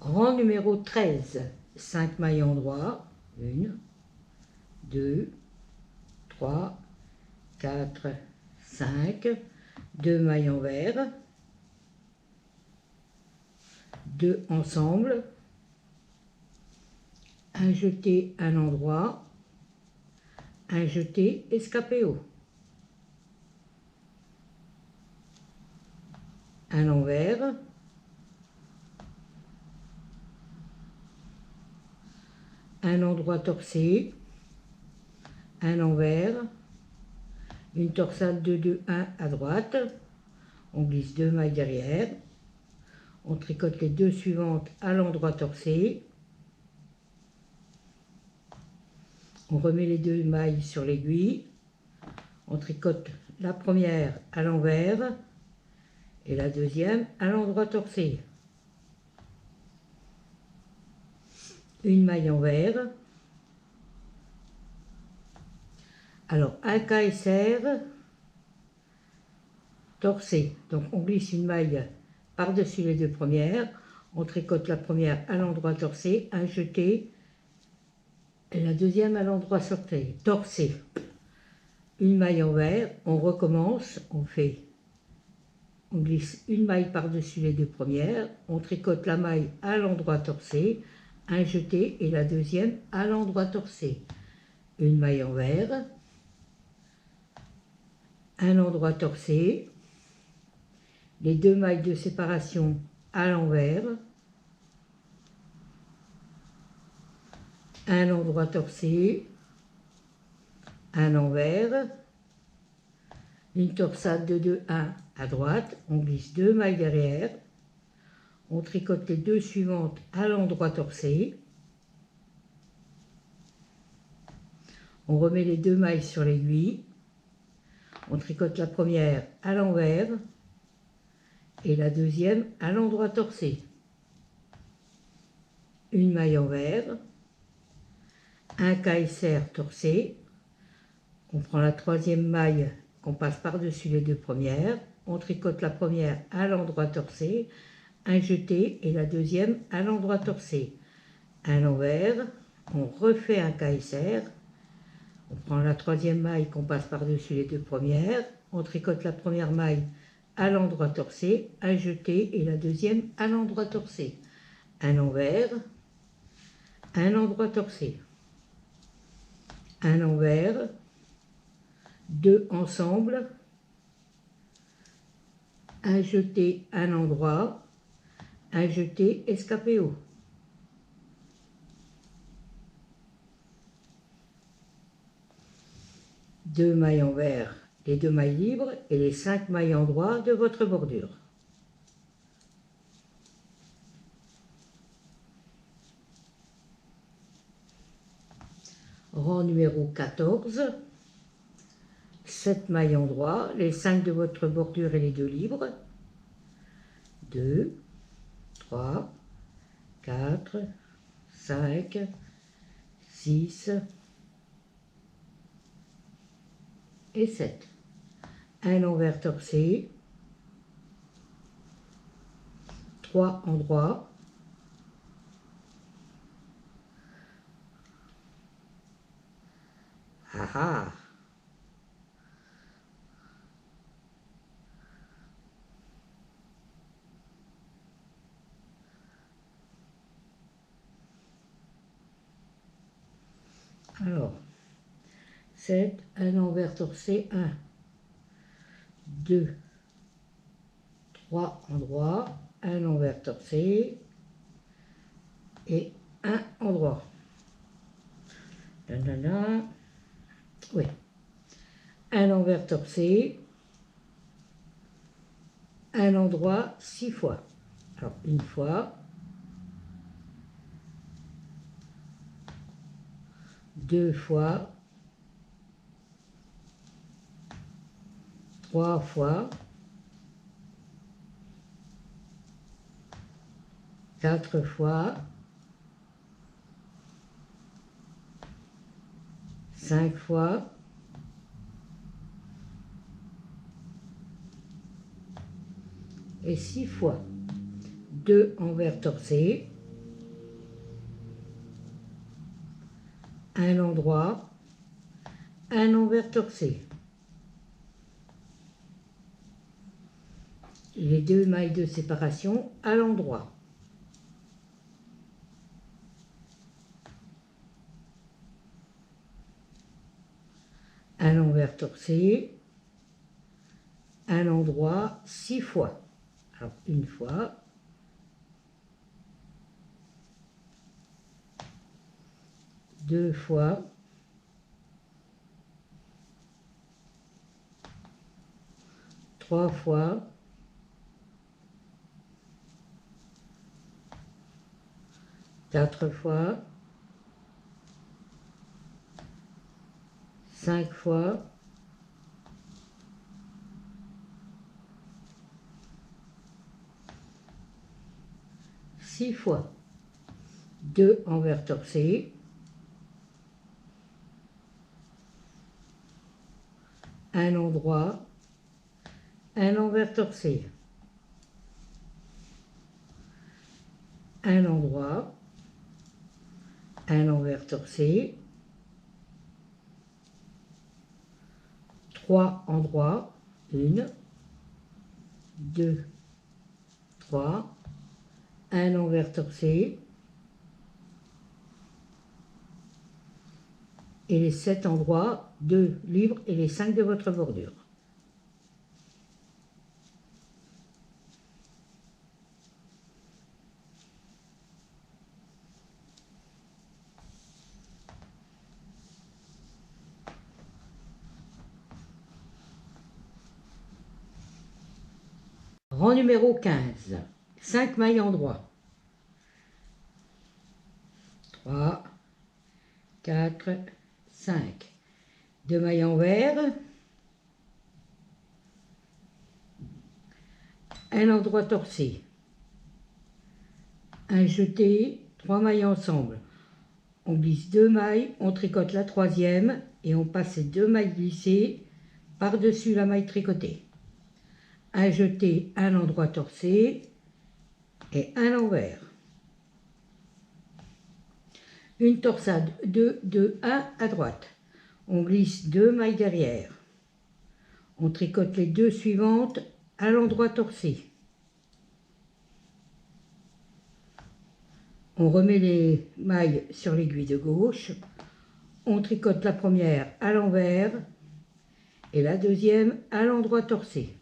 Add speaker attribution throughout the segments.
Speaker 1: Rang numéro 13, 5 mailles endroits, 1, 2, 3, 4, 5, 2 mailles envers, 2 ensemble, un jeté à l'endroit, un jeté escapé haut, un envers, un endroit torsé, un envers, une torsade de 2-1 à droite, on glisse 2 mailles derrière, on tricote les 2 suivantes à l'endroit torsé, on remet les 2 mailles sur l'aiguille, on tricote la première à l'envers et la deuxième à l'endroit torsé. Une maille envers. Alors un KSR torsé, donc on glisse une maille par-dessus les 2 premières, on tricote la première à l'endroit torsé, un jeté, et la deuxième à l'endroit torsé. Une maille envers, on recommence, on glisse une maille par-dessus les 2 premières, on tricote la maille à l'endroit torsé, un jeté et la deuxième à l'endroit torsé. Une maille envers, un endroit torsé, les 2 mailles de séparation à l'envers, un endroit torsé, un envers, une torsade de 2-1 à droite, on glisse 2 mailles derrière, on tricote les 2 suivantes à l'endroit torsé, on remet les 2 mailles sur l'aiguille, on tricote la première à l'envers et la deuxième à l'endroit torsé. Une maille envers, un KSR torsé, on prend la 3e maille qu'on passe par-dessus les 2 premières, on tricote la première à l'endroit torsé, un jeté et la deuxième à l'endroit torsé. Un envers, on refait un KSR, on prend la 3e maille qu'on passe par-dessus les 2 premières, on tricote la première maille à l'endroit torsé, un jeté et la deuxième à l'endroit torsé. Un envers, un endroit torsé. Un envers, 2 ensemble, un jeté, un endroit, un jeté escapé haut. Deux mailles envers, les 2 mailles libres et les 5 mailles endroits de votre bordure. Rang numéro 14, 7 mailles endroits, les 5 de votre bordure et les 2 libres. 2, 3, 4, 5, 6 et 7. Un envers torsé, 3 endroits, ah. Alors, 7, un envers torsé, 1, 2, 3 endroits, un envers torsé et un endroit. Oui. Un envers torsé, un endroit 6 fois. Alors, une fois, 2 fois, 3 fois, 4 fois, 5 fois, 6 fois. 2 envers torsés, un endroit, un envers torsé. Les 2 mailles de séparation à l'endroit. Un envers torsé, un endroit 6 fois. Alors une fois, deux fois, trois fois, quatre fois, 5 fois, 6 fois. 2 envers torsés, un endroit, un envers torsé, un endroit, un envers torsé, 3 endroits, 1, 2, 3, un envers torsé, et les 7 endroits, 2 libres et les 5 de votre bordure. Rang numéro 15, 5 mailles endroits. 3, 4, 5. 2 mailles envers, un endroit torsé, un jeté, 3 mailles ensemble. On glisse 2 mailles, on tricote la troisième et on passe ces 2 mailles glissées par-dessus la maille tricotée. Un jeté, un endroit torsé et un envers. Une torsade 2, 2, 1 à droite. On glisse 2 mailles derrière. On tricote les 2 suivantes à l'endroit torsé. On remet les mailles sur l'aiguille de gauche. On tricote la première à l'envers et la deuxième à l'endroit torsé.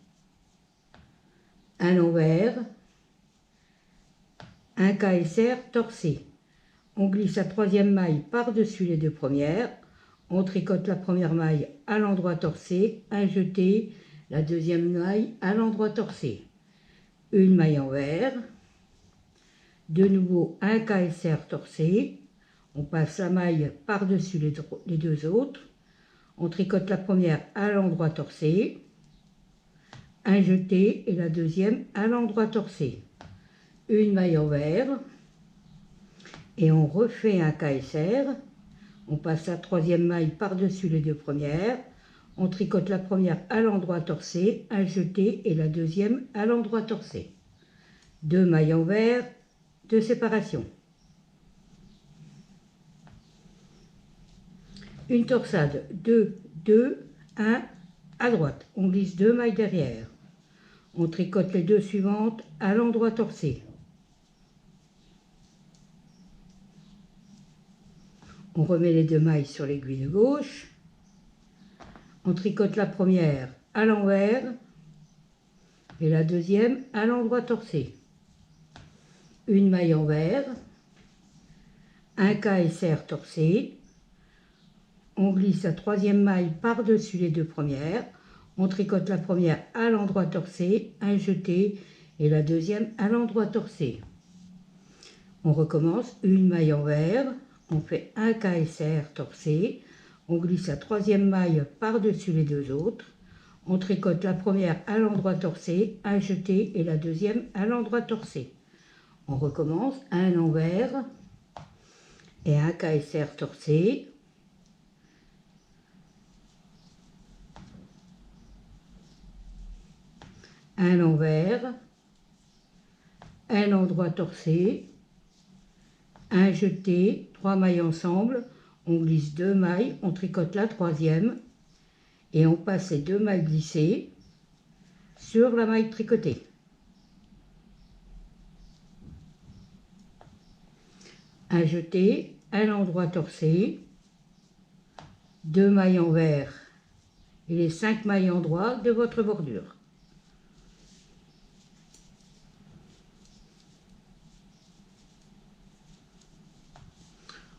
Speaker 1: Un envers, un KSR torsé. On glisse la troisième maille par-dessus les 2 premières. On tricote la première maille à l'endroit torsé, un jeté, la deuxième maille à l'endroit torsé. Une maille envers, de nouveau un KSR torsé. On passe la maille par-dessus les 2 autres. On tricote la première à l'endroit torsé, un jeté et la deuxième à l'endroit torsé. Une maille envers et on refait un KSR. On passe la troisième maille par-dessus les 2 premières. On tricote la première à l'endroit torsé, un jeté et la deuxième à l'endroit torsé. 2 mailles envers de séparation. Une torsade 2, 2, 1 à droite. On glisse 2 mailles derrière. On tricote les 2 suivantes à l'endroit torsé. On remet les 2 mailles sur l'aiguille de gauche. On tricote la première à l'envers et la deuxième à l'endroit torsé. Une maille envers, un KSR torsé. On glisse la troisième maille par-dessus les 2 premières. On tricote la première à l'endroit torsé, un jeté et la deuxième à l'endroit torsé. On recommence une maille envers, on fait un KSR torsé, on glisse la troisième maille par-dessus les 2 autres. On tricote la première à l'endroit torsé, un jeté et la deuxième à l'endroit torsé. On recommence un envers et un KSR torsé. Un envers, un endroit torsé, un jeté, 3 mailles ensemble, on glisse 2 mailles, on tricote la troisième et on passe les 2 mailles glissées sur la maille tricotée. Un jeté, un endroit torsé, 2 mailles envers et les 5 mailles endroits de votre bordure.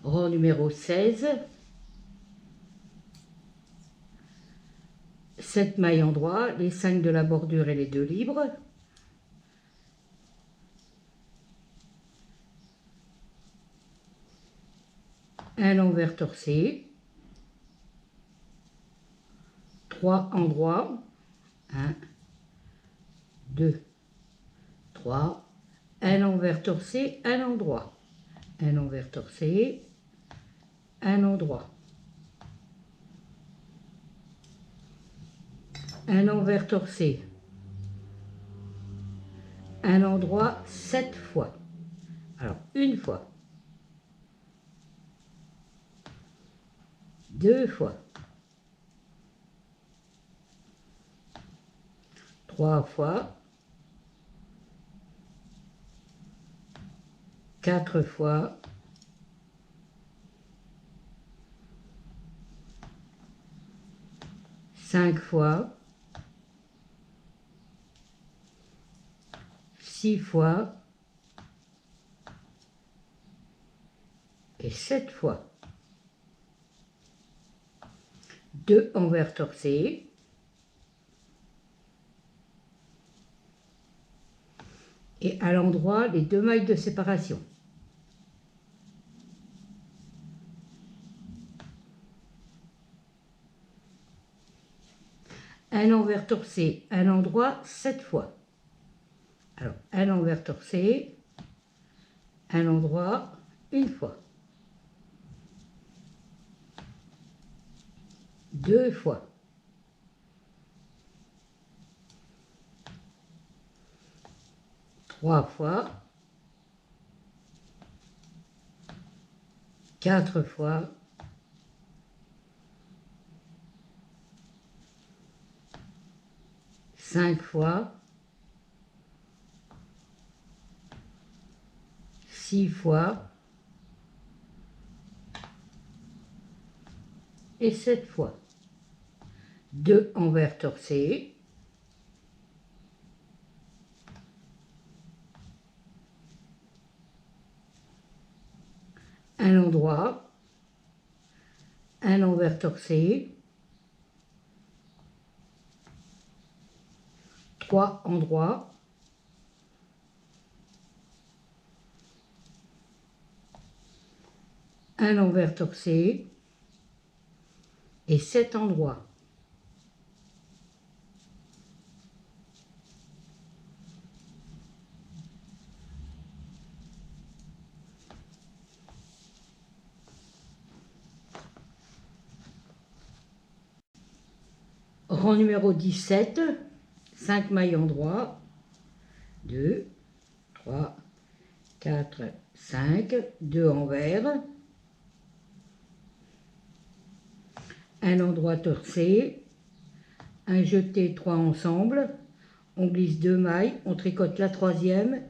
Speaker 1: Rang numéro 16, 7 mailles endroits, les 5 de la bordure et les 2 libres. Un envers torsé, 3 endroits, 1, 2, 3, un envers torsé, un endroit, un envers torsé, un endroit, un envers torsé, un endroit 7 fois. Alors, une fois, 2 fois, 3 fois, 4 fois, 5 fois, 6 fois et 7 fois. 2 envers torsés, et à l'endroit les 2 mailles de séparation. Un envers torsé, un endroit 7 fois. Alors, un envers torsé, un endroit, une fois. 2 fois. 3 fois. 4 fois. 5 fois. 6 fois. Et 7 fois. 2 envers torsés. Un endroit. Un envers torsé. 3 endroits. Un envers torsé. Et 7 endroits. Rang numéro 17, 5 mailles endroits, 2, 3, 4, 5, 2 envers, un endroit torsé, un jeté 3 ensemble, on glisse 2 mailles, on tricote la troisième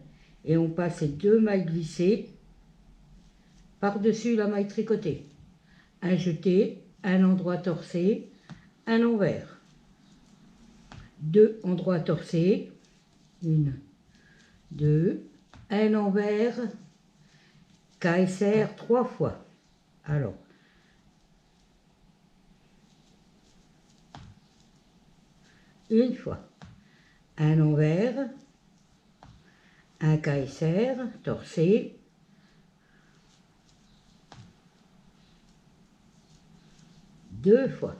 Speaker 1: et on passe les 2 mailles glissées par-dessus la maille tricotée. Un jeté, un endroit torsé, un envers. 2 endroits torsés, 1, 2, un envers, KSR 3 fois. Alors, une fois, un envers, un KSR torsé, deux fois.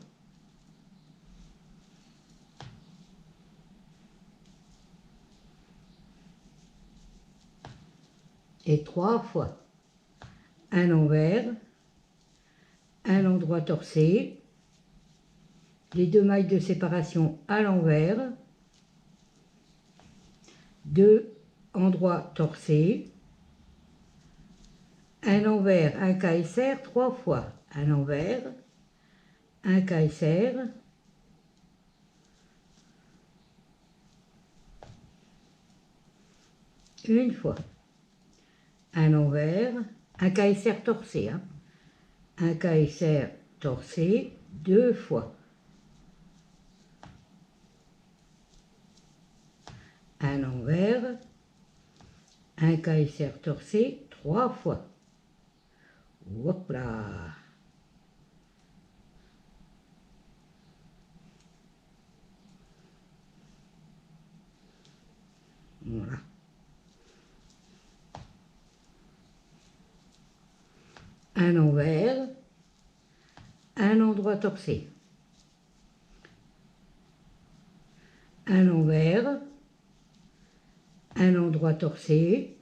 Speaker 1: Et 3 fois. Un envers, un endroit torsé, les 2 mailles de séparation à l'envers, 2 endroits torsés, un envers, un KSR 3 fois. à l'envers, un caille serre, une fois, à l'envers, un caille serre torsé, hein. Un caille serre torsé, deux fois, à l'envers, un caille serre torsé, trois fois. Hop là. Voilà. À l'envers, un endroit torsé. À l'envers, un endroit torsé,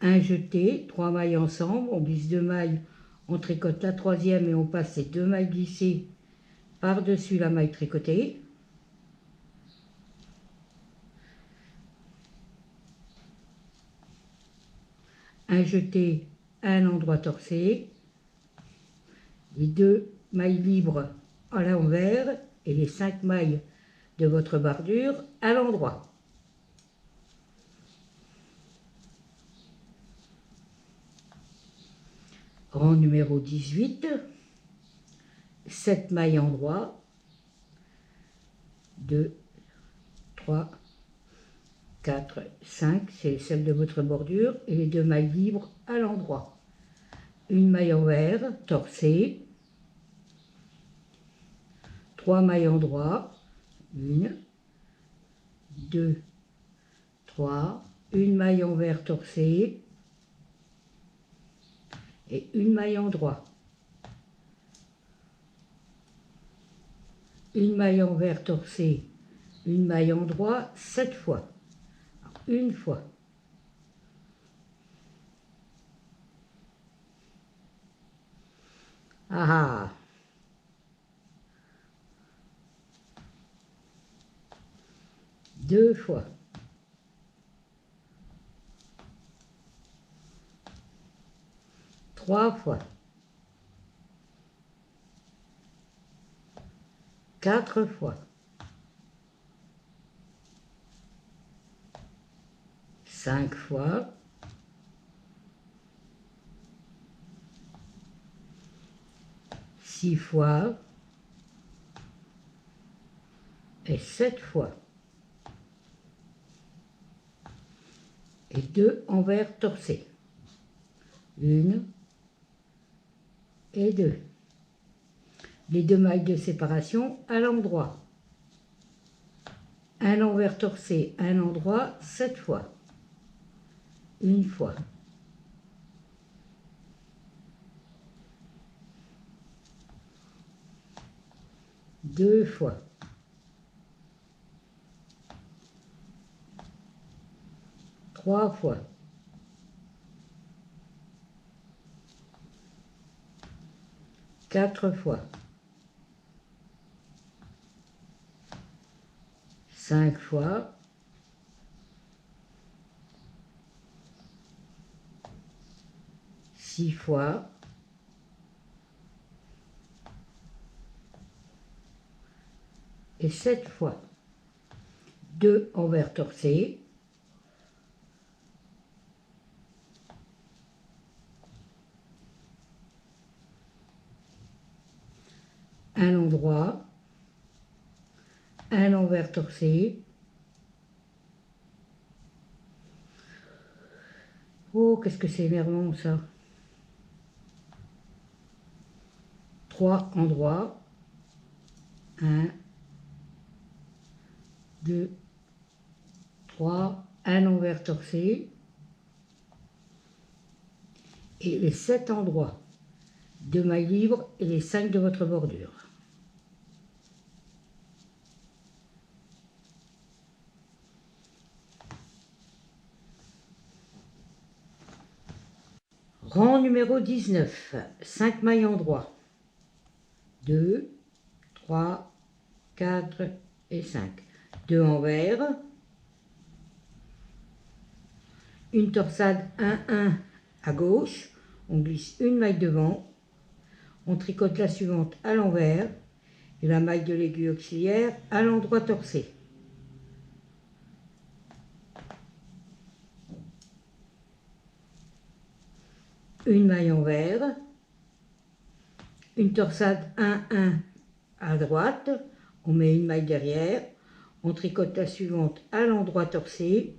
Speaker 1: un jeté, trois mailles ensemble, on glisse deux mailles, on tricote la troisième et on passe ces deux mailles glissées par-dessus la maille tricotée. Un jeté, un endroit torsé, les deux mailles libres à l'envers et les 5 mailles de votre bordure à l'endroit. Rang numéro 18, 7 mailles endroit, 2, 3, 4, 5, c'est celle de votre bordure, et les deux mailles libres à l'endroit. Une maille envers, torsée, 3 mailles endroit, 1, 2, 3, une maille envers torsée, et une maille endroit. Une maille envers torsée, une maille endroit, 7 fois. Une fois. Ah ah. Deux fois. Trois fois. Quatre fois. Cinq fois. Six fois. Et 7 fois. Et deux envers torsés. Une et deux. Les deux mailles de séparation à l'endroit. Un envers torsé, un endroit, 7 fois. Une fois. Deux fois. Trois fois. Quatre fois. Cinq fois. Six fois. Et 7 fois. Deux envers torsés. Un endroit, un envers torsé. Oh, qu'est-ce que c'est énervant ça. Trois endroits. Un, deux, trois, un envers torsé. Et les 7 endroits. Deux mailles libres et les 5 de votre bordure. Rang numéro 19, 5 mailles endroit. 2, 3, 4 et 5. 2 envers. Une torsade 1-1 à gauche. On glisse une maille devant. On tricote la suivante à l'envers et la maille de l'aiguille auxiliaire à l'endroit torsé. Une maille envers, une torsade 1-1 à droite, on met une maille derrière, on tricote la suivante à l'endroit torsé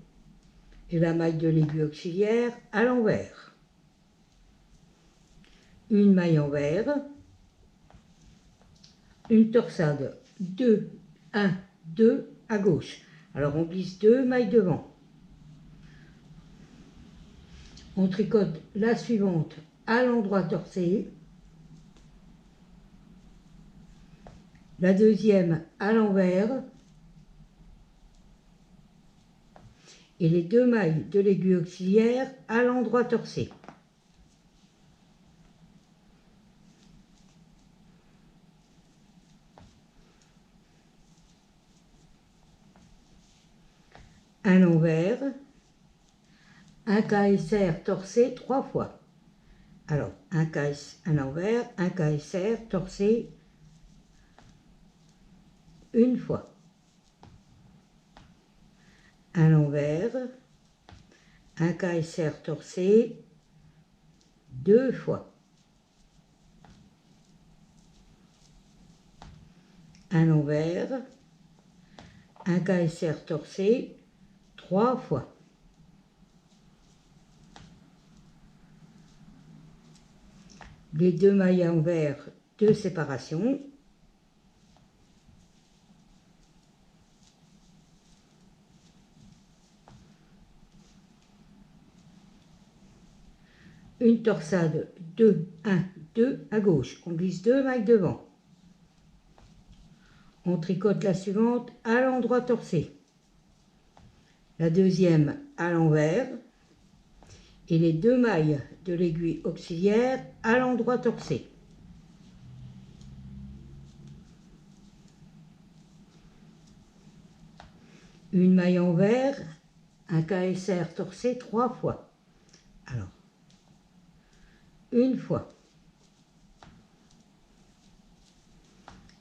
Speaker 1: et la maille de l'aiguille auxiliaire à l'envers. Une maille envers, une torsade 2-1-2 à gauche. Alors on glisse 2 mailles devant. On tricote la suivante à l'endroit torsé, la deuxième à l'envers et les 2 mailles de l'aiguille auxiliaire à l'endroit torsé. À l'envers, un KSR torsé 3 fois. Alors, un KS à l'envers, un KSR torsé une fois. À l'envers, un KSR torsé 2 fois. À l'envers, un KSR torsé 3 fois. Les 2 mailles à envers de séparation. Une torsade 2-1-2 à gauche. On glisse 2 mailles devant. On tricote la suivante à l'endroit torsé. La deuxième à l'envers et les 2 mailles de l'aiguille auxiliaire à l'endroit torsé. Une maille envers, un KSR torsé 3 fois. Alors, une fois.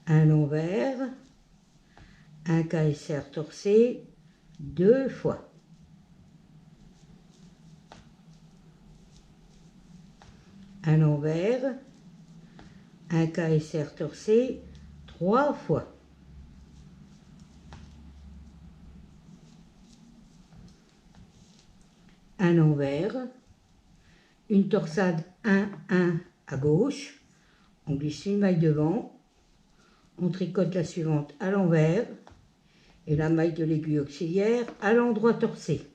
Speaker 1: À l'envers, un KSR torsé 2 fois. À l'envers, un KSR torsé 3 fois. À l'envers, une torsade 1-1 à gauche, on glisse une maille devant, on tricote la suivante à l'envers et la maille de l'aiguille auxiliaire à l'endroit torsé.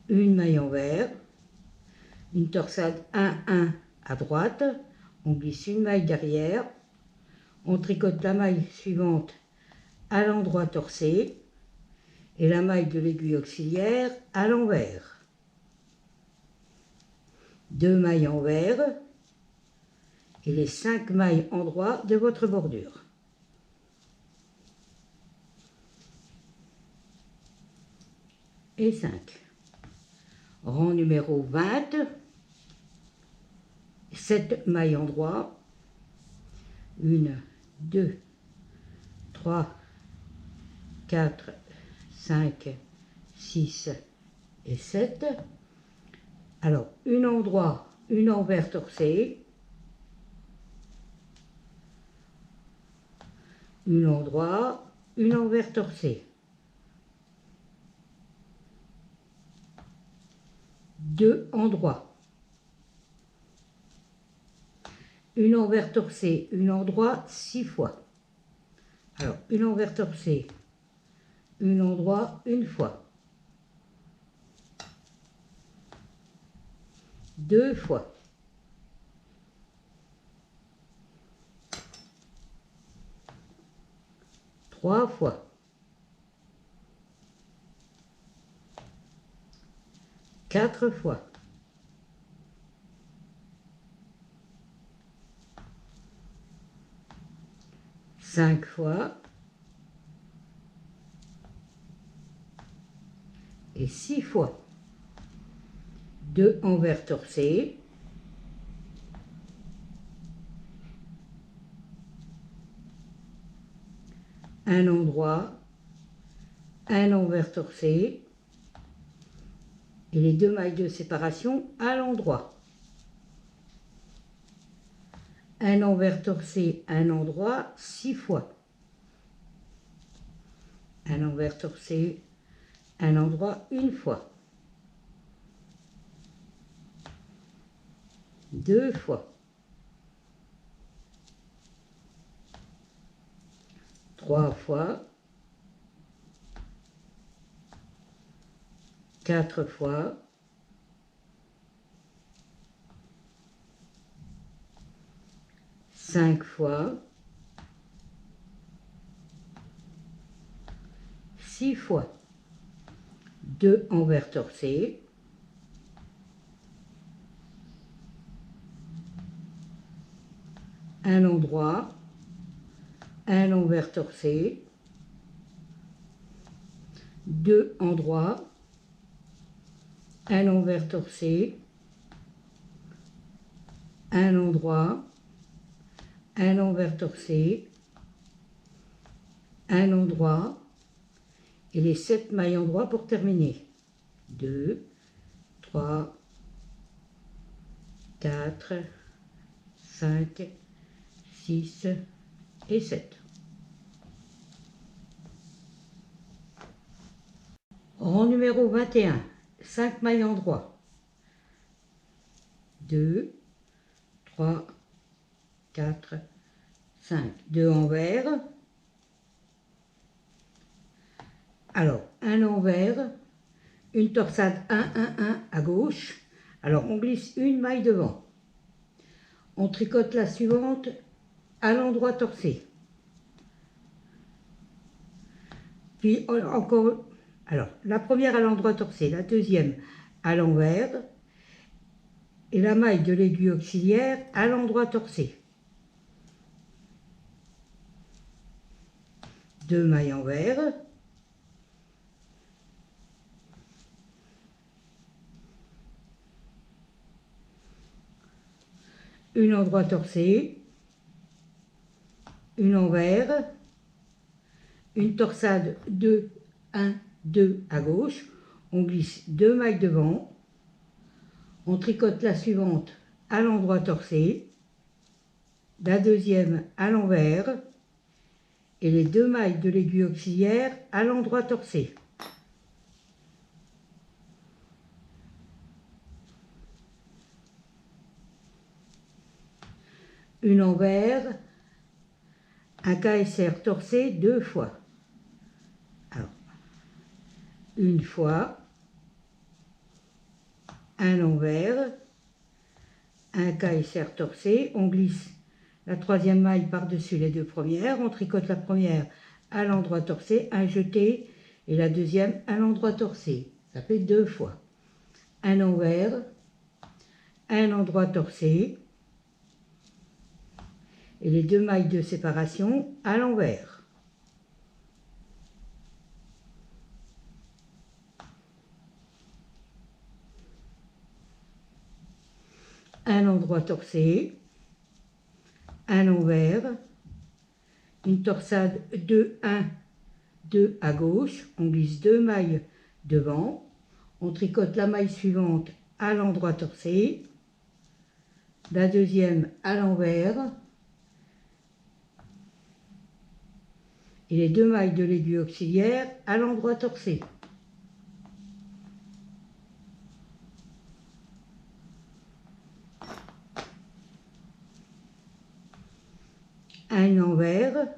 Speaker 1: Une maille envers, une torsade 1-1 à droite, on glisse une maille derrière, on tricote la maille suivante à l'endroit torsé et la maille de l'aiguille auxiliaire à l'envers. 2 mailles envers et les 5 mailles en droit de votre bordure. Et 5. Rang numéro 20, 7 mailles en droit, 1, 2, 3, 4, 5, 6 et 7. Alors, une en droit, une envers torsée, une en droit, une envers torsée. 2 en droit. Une envers torsée, une en droit 6 fois. Alors, une envers torsée, une en droit une fois. 2 fois. 3 fois. 4 fois. 5 fois. Et 6 fois. 2 envers torsés. un endroit, un envers torcé et les 2 mailles de séparation à l'endroit. Un envers torcé, un endroit 6 fois. Un envers torcé, un endroit 1 fois. 2 fois. 3 fois. 4 fois. 5 fois. 6 fois. 2 envers torcés. Un endroit, un envers torcé, 2 endroits, un envers torcé, un endroit, un envers torcé, un endroit et les 7 mailles endroits pour terminer. 2, 3, 4, 5, 6 et 7. Rang numéro 21, 5 mailles endroits. 2, 3, 4, 5. 2 envers. Alors, un envers, une torsade 1, 1, 1 à gauche. Alors, on glisse une maille devant. On tricote la suivante à l'endroit torcé. Puis encore, alors la première à l'endroit torcé, la deuxième à l'envers et la maille de l'aiguille auxiliaire à l'endroit torcé. 2 mailles envers. Une endroit torcé, une envers, une torsade 2, 1, 2 à gauche, on glisse 2 mailles devant, on tricote la suivante à l'endroit torcé, la deuxième à l'envers et les 2 mailles de l'aiguille auxiliaire à l'endroit torcé. Une envers, un KSR torcé 2 fois. Alors, une fois, un envers, un KSR torcé, on glisse la troisième maille par-dessus les 2 premières, on tricote la première à l'endroit torcé, un jeté, et la deuxième à l'endroit torcé. Ça fait 2 fois. Un envers, un endroit torcé, et les 2 mailles de séparation à l'envers. Un endroit torcé, un envers, une torsade 2, 1, 2 à gauche, on glisse 2 mailles devant, on tricote la maille suivante à l'endroit torcé, la deuxième à l'envers, et les 2 mailles de l'aiguille auxiliaire à l'endroit torcé. Un envers,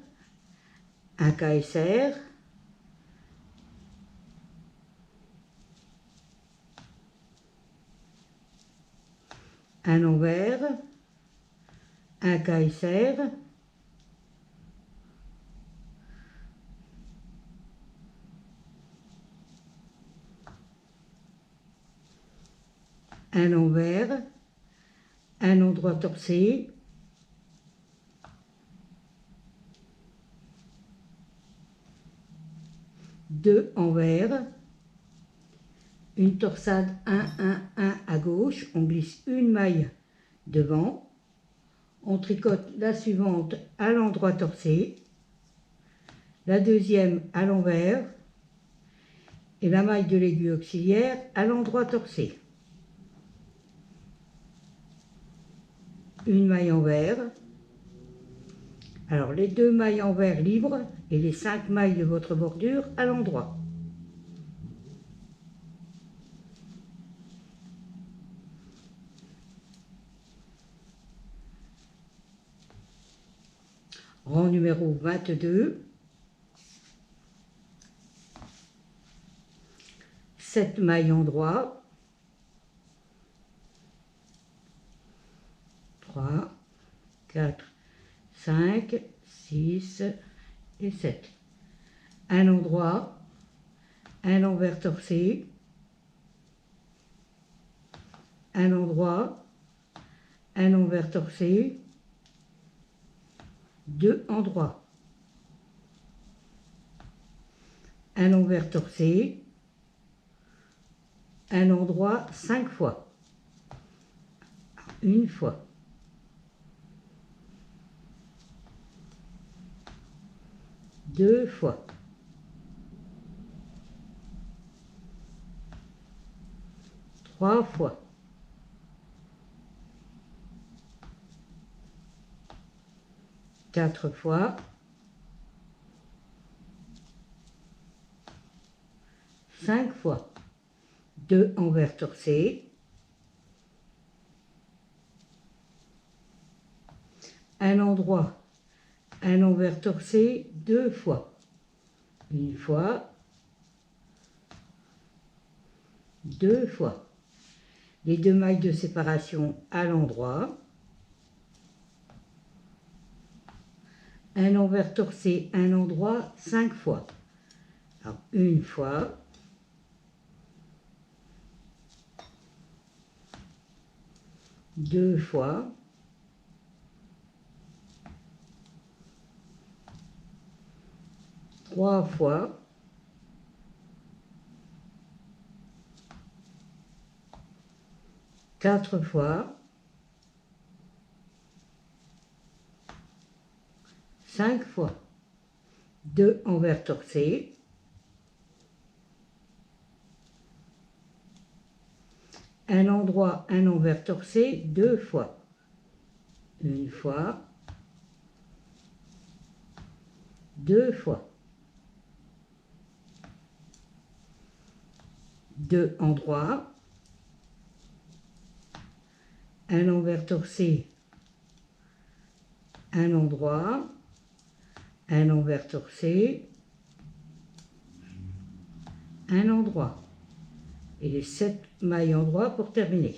Speaker 1: un KSR, un envers, un KSR, un envers, un endroit torcé, deux envers, une torsade 1, 1, 1 à gauche, on glisse une maille devant, on tricote la suivante à l'endroit torcé, la deuxième à l'envers et la maille de l'aiguille auxiliaire à l'endroit torsé. Une maille envers. Alors les 2 mailles envers libres et les 5 mailles de votre bordure à l'endroit. Rang numéro 22. 7 mailles endroit. 3, 4, 5, 6 et 7. Un endroit, un envers torsé, un endroit, un envers torsé, 2 endroits, un envers torsé, un endroit 5 fois, une fois, deux fois, trois fois, quatre fois, 5 fois, 2 envers torsés, un endroit, un envers torsé 2 fois, une fois, 2 fois, les 2 mailles de séparation à l'endroit, un envers torsé, un endroit 5 fois. Alors, une fois, deux fois, trois fois, quatre fois, 5 fois, 2 envers torsés, un endroit, un envers torsé 2 fois, une fois, deux fois, 2 endroits, un envers torsé, un endroit, un envers torsé, un endroit et les 7 mailles endroits pour terminer.